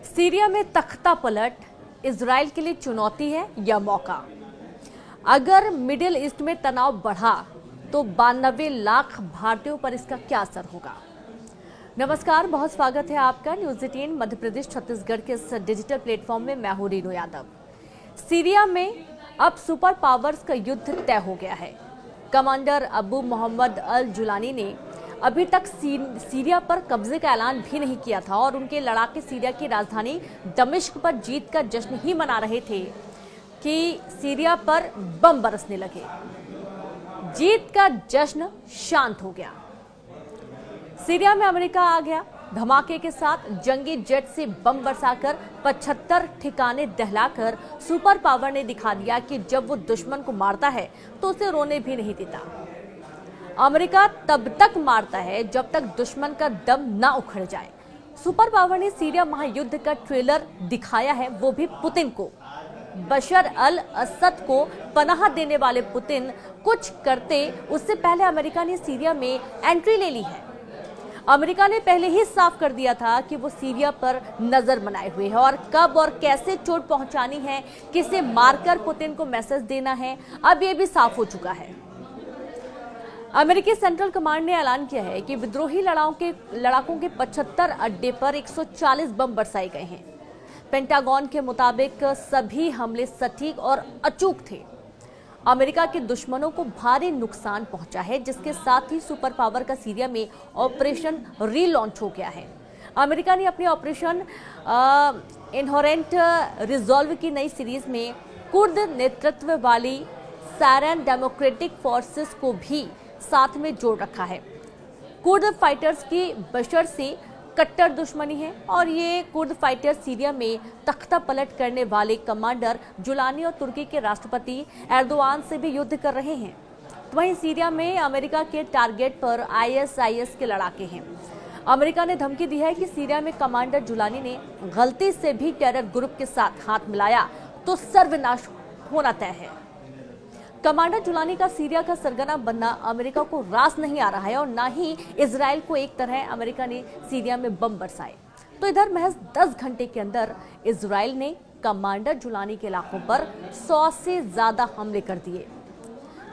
Syria में तख्ता पलट इजराइल के लिए चुनौती है या मौका? अगर मिडिल ईस्ट में तनाव बढ़ा तो 92 लाख भारतीयों पर इसका क्या असर होगा? नमस्कार, बहुत स्वागत है आपका न्यूज़ 18 मध्य प्रदेश छत्तीसगढ़ के इस डिजिटल प्लेटफॉर्म में। मैं हूं रीनू यादव। सीरिया में अब सुपर पावर्स का युद्ध तय हो गया है। कमांडर अबू मोहम्मद अल जुलानी ने अभी तक सीरिया पर कब्जे का ऐलान भी नहीं किया था और उनके लड़ाके सीरिया की राजधानी दमिश्क पर जीत का जश्न ही मना रहे थे कि सीरिया पर बम बरसने लगे। जीत का जश्न शांत हो गया। सीरिया में अमेरिका आ गया। धमाके के साथ जंगी जेट से बम बरसाकर 75 ठिकाने दहलाकर सुपर पावर ने दिखा दिया कि जब वो दुश्मन को मारता है तो उसे रोने भी नहीं देता। अमेरिका तब तक मारता है जब तक दुश्मन का दम ना उखड़ जाए। सुपर पावर ने सीरिया महायुद्ध का ट्रेलर दिखाया है, वो भी पुतिन को। बशर अल असद को पनाह देने वाले पुतिन कुछ करते उससे पहले अमेरिका ने सीरिया में एंट्री ले ली है। अमेरिका ने पहले ही साफ कर दिया था कि वो सीरिया पर नजर बनाए हुए है और कब और कैसे चोट पहुंचानी है, किसे मारकर पुतिन को मैसेज देना है, अब ये भी साफ हो चुका है। अमेरिकी सेंट्रल कमांड ने ऐलान किया है कि विद्रोही लड़ाकों के 75 अड्डे पर 140 बम बरसाए गए हैं। पेंटागन के मुताबिक सभी हमले सटीक और अचूक थे। अमेरिका के दुश्मनों को भारी नुकसान पहुंचा है, जिसके साथ ही सुपर पावर का सीरिया में ऑपरेशन रीलॉन्च हो गया है। अमेरिका ने अपने ऑपरेशन इनहेरेंट रिजॉल्व की नई सीरीज में कुर्द नेतृत्व वाली सायरन डेमोक्रेटिक फोर्सेस को भी साथ में जोड़ रखा है। कुर्द फाइटर्स की बशर से कट्टर दुश्मनी है और ये कुर्द फाइटर सीरिया में तख्ता पलट करने वाले कमांडर जुलानी और तुर्की के राष्ट्रपति एर्दोआन से भी युद्ध कर रहे हैं। वहीं सीरिया में अमेरिका के टारगेट पर आईएसआईएस के लड़ाके हैं। अमेरिका ने धमकी दी है कि सीरिया में कमांडर जुलानी ने गलती से भी टेरर ग्रुप के साथ हाथ मिलाया तो सर्वनाश होना तय है। कमांडर जुलानी का सीरिया का सरगना बनना अमेरिका को रास नहीं आ रहा है और ना ही इजराइल को। एक तरह अमेरिका ने सीरिया में बम बरसाए तो इधर महज 10 घंटे के अंदर इजराइल ने कमांडर जुलानी के इलाकों पर 100 से ज्यादा हमले कर दिए।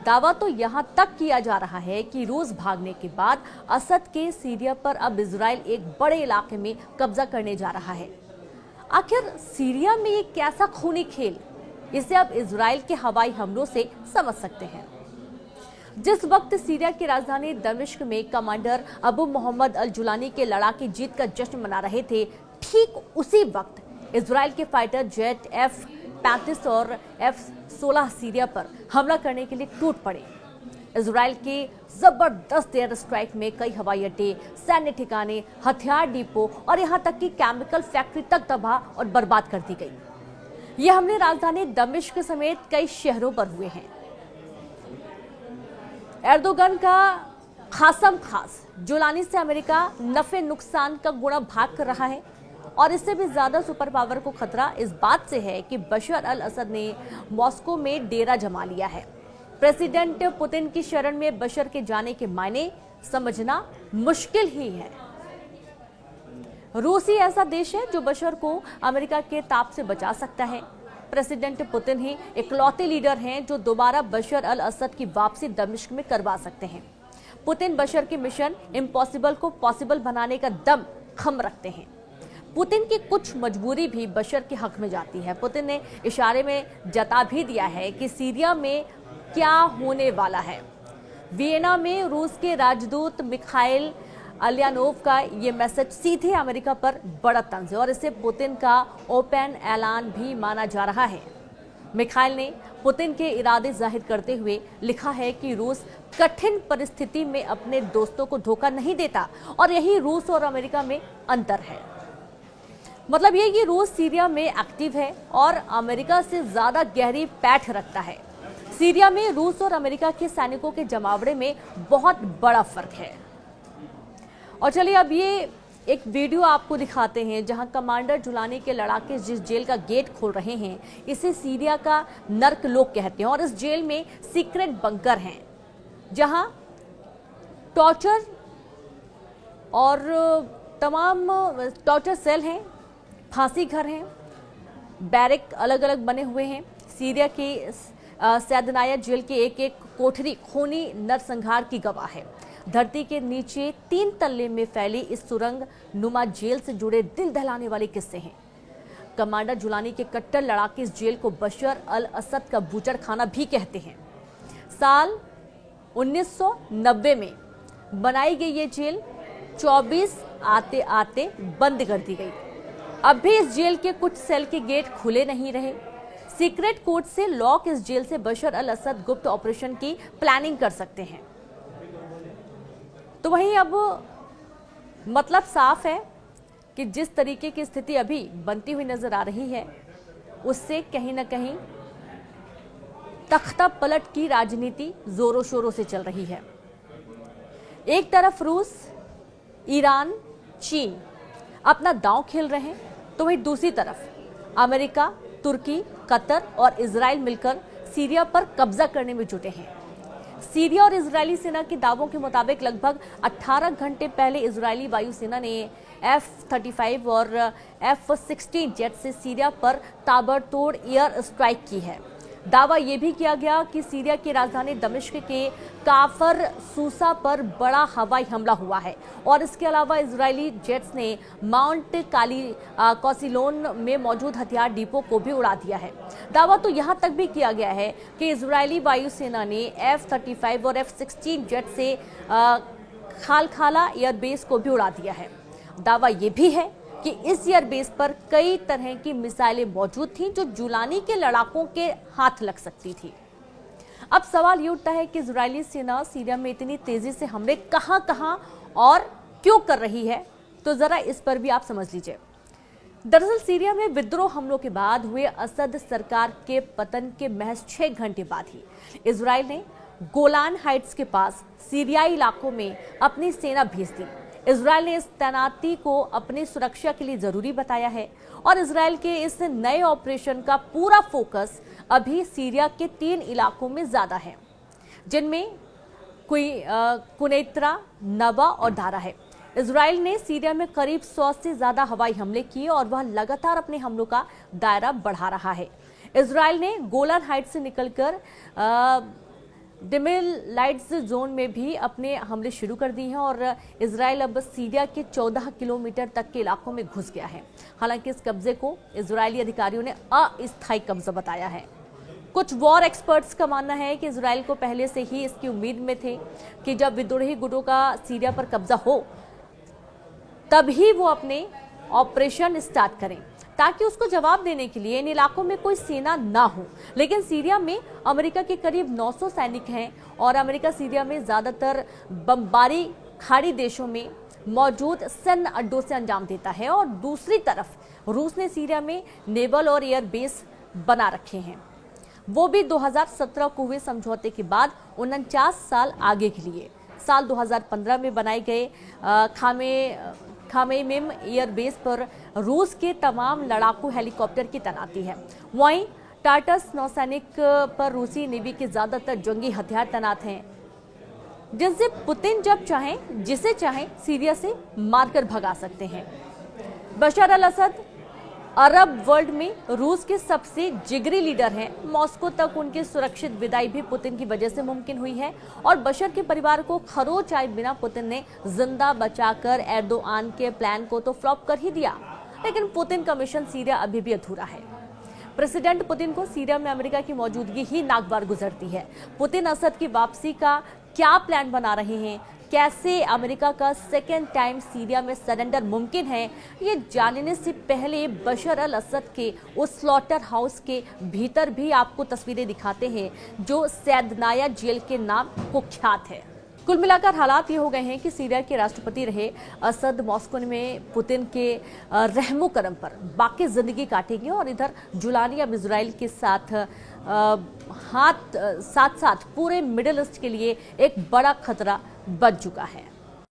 दावा तो यहां तक किया जा रहा है कि रूस भागने के बाद असद के सीरिया पर अब इजराइल एक बड़े इलाके में कब्जा करने जा रहा है। आखिर सीरिया में ये कैसा खूनी खेल, इसे अब इजराइल के हवाई हमलों से समझ सकते हैं। जिस वक्त सीरिया की राजधानी दमिश्क में कमांडर अबू मोहम्मद अल जुलानी के लड़ाके जीत का जश्न मना रहे थे, ठीक उसी वक्त इजराइल के फाइटर जेट F-35 और F-16 सीरिया पर हमला करने के लिए टूट पड़े। इजराइल के जबरदस्त एयर स्ट्राइक में कई हवाई अड्डे, सैन्य ठिकाने, हथियार डिपो और यहाँ तक कि केमिकल फैक्ट्री तक तबाह और बर्बाद कर दी गई। ये हमले राजधानी दमिश्क समेत कई शहरों पर हुए हैं। एर्दोगन का खासम खास जुलानी से अमेरिका नफे नुकसान का गुणा भाग कर रहा है और इससे भी ज्यादा सुपर पावर को खतरा इस बात से है कि बशर अल असद ने मॉस्को में डेरा जमा लिया है। प्रेसिडेंट पुतिन की शरण में बशर के जाने के मायने समझना मुश्किल ही है। रूस ही ऐसा देश है जो बशर को अमेरिका के ताप से बचा सकता है। प्रेसिडेंट पुतिन ही इकलौते लीडर हैं जो दोबारा बशर अल असद की वापसी दमिश्क में करवा सकते हैं। पुतिन बशर के मिशन इम्पॉसिबल को पॉसिबल बनाने का दम खम रखते हैं। पुतिन की कुछ मजबूरी भी बशर के हक में जाती है। पुतिन ने इशारे में जता भी दिया है कि सीरिया में क्या होने वाला है। वियना में रूस के राजदूत मिखाइल अलियानोव का ये मैसेज सीधे अमेरिका पर बड़ा तंज है और इसे पुतिन का ओपन ऐलान भी माना जा रहा है। मिखाइल ने पुतिन के इरादे जाहिर करते हुए लिखा है कि रूस कठिन परिस्थिति में अपने दोस्तों को धोखा नहीं देता और यही रूस और अमेरिका में अंतर है। मतलब ये कि रूस सीरिया में एक्टिव है और अमेरिका से ज्यादा गहरी पैठ रखता है। सीरिया में रूस और अमेरिका के सैनिकों के जमावड़े में बहुत बड़ा फर्क है। और चलिए अब ये एक वीडियो आपको दिखाते हैं जहां कमांडर जुलानी के लड़ाके जिस जेल का गेट खोल रहे हैं, इसे सीरिया का नर्क लोग कहते हैं और इस जेल में सीक्रेट बंकर हैं जहां टॉर्चर और तमाम टॉर्चर सेल हैं, फांसी घर हैं, बैरक अलग अलग बने हुए हैं। सीरिया के सैदनाया जेल की एक एक कोठरी खूनी नरसंहार की गवाह है। धरती के नीचे 3 तल्ले में फैली इस सुरंग नुमा जेल से जुड़े दिल दहलाने वाले किस्से हैं। कमांडर जुलानी के कट्टर लड़ाके इस जेल को बशर अल असद का बूचड़खाना भी कहते हैं। साल 1990 में बनाई गई ये जेल 24 आते आते बंद कर दी गई। अब भी इस जेल के कुछ सेल के गेट खुले नहीं रहे। सीक्रेट कोड से लॉक इस जेल से बशर अल असद गुप्त ऑपरेशन की प्लानिंग कर सकते हैं। तो वहीं अब मतलब साफ है कि जिस तरीके की स्थिति अभी बनती हुई नजर आ रही है, उससे कहीं ना कहीं तख्ता पलट की राजनीति जोरों शोरों से चल रही है। एक तरफ रूस, ईरान, चीन अपना दांव खेल रहे हैं, तो वहीं दूसरी तरफ अमेरिका, तुर्की, कतर और इजराइल मिलकर सीरिया पर कब्जा करने में जुटे हैं। सीरिया और इजरायली सेना के दावों के मुताबिक लगभग 18 घंटे पहले इजरायली वायुसेना ने F-35 और F-16 जेट से सीरिया पर ताबड़तोड़ एयर स्ट्राइक की है। दावा यह भी किया गया कि सीरिया की राजधानी दमिश्क के काफर सूसा पर बड़ा हवाई हमला हुआ है और इसके अलावा इजरायली जेट्स ने माउंट कौसिलोन में मौजूद हथियार डिपो को भी उड़ा दिया है। दावा तो यहां तक भी किया गया है कि इजरायली वायुसेना ने F-35 और F-16 जेट से खालखाला एयरबेस को भी उड़ा दिया है। दावा यह भी है कि इस एयरबेस पर कई तरह की मिसाइलें मौजूद थीं जो जुलानी के लड़ाकों के हाथ लग सकती थी। अब सवाल ये उठता है कि इजरायली सेना सीरिया में इतनी तेजी से हमले कहां और क्यों कर रही है, तो जरा इस पर भी आप समझ लीजिए। दरअसल सीरिया में विद्रोह हमलों के बाद हुए असद सरकार के पतन के महज 6 घंटे बाद ही इजराइल ने गोलान हाइट्स के पास सीरियाई इलाकों में अपनी सेना भेज दी। इजराइल ने इस तैनाती को अपनी सुरक्षा के लिए जरूरी बताया है और इजराइल के इस नए ऑपरेशन का पूरा फोकस अभी सीरिया के 3 इलाकों में ज्यादा है, जिनमें कुनैत्रा, नबा और दारा है। इजराइल ने सीरिया में करीब 100 से ज्यादा हवाई हमले किए और वह लगातार अपने हमलों का दायरा बढ़ा रहा है। इजराइल ने गोलान हाइट्स से निकलकर डिमिलाइट्स जोन में भी अपने हमले शुरू कर दिए हैं और इजराइल अब सीरिया के 14 किलोमीटर तक के इलाकों में घुस गया है। हालांकि इस कब्जे को इजरायली अधिकारियों ने अस्थायी कब्जा बताया है। कुछ वॉर एक्सपर्ट्स का मानना है कि इजराइल को पहले से ही इसकी उम्मीद में थे कि जब विद्रोही गुटों का सीरिया पर कब्जा हो तभी वो अपने ऑपरेशन स्टार्ट करें ताकि उसको जवाब देने के लिए इन इलाकों में कोई सेना ना हो। लेकिन सीरिया में अमेरिका के करीब 900 सैनिक हैं और अमेरिका सीरिया में ज्यादातर बमबारी खाड़ी देशों में मौजूद सैन्य अड्डों से अंजाम देता है और दूसरी तरफ रूस ने सीरिया में नेवल और एयर बेस बना रखे हैं, वो भी 2017 को हुए समझौते के बाद 49 साल आगे के लिए। साल 2015 में बनाए गए खामेइम एयरबेस पर रूस के तमाम लड़ाकू हेलीकॉप्टर की तैनाती है। वहीं टार्टस नौसैनिक पर रूसी नेवी के ज्यादातर जंगी हथियार तैनात हैं, जिनसे पुतिन जब चाहें जिसे चाहें सीरिया से मारकर भगा सकते हैं। बशर अल असद अरब वर्ल्ड में रूस के सबसे जिगरी लीडर हैं। मॉस्को तक उनकी सुरक्षित विदाई भी पुतिन की वजह से मुमकिन हुई है और बशर के परिवार को खरोच आए बिना पुतिन ने जिंदा बचाकर एर्दोआन के प्लान को तो फ्लॉप कर ही दिया। लेकिन पुतिन का मिशन सीरिया अभी भी अधूरा है। प्रेसिडेंट पुतिन को सीरिया में अमेरिका की मौजूदगी ही नागवार गुजरती है। पुतिन असद की वापसी का क्या प्लान बना रहे हैं, कैसे अमेरिका का सेकेंड टाइम सीरिया में सरेंडर मुमकिन है, ये जानने से पहले बशर अल असद के उस स्लॉटर हाउस के भीतर भी आपको तस्वीरें दिखाते हैं जो सैदनाया जेल के नाम कुख्यात है। कुल मिलाकर हालात ये हो गए हैं कि सीरिया के राष्ट्रपति रहे असद मॉस्को में पुतिन के रहमो करम पर बाकी जिंदगी काटेंगे और इधर जुलानी अब इजराइल के साथ साथ पूरे मिडिल ईस्ट के लिए एक बड़ा खतरा बन चुका है।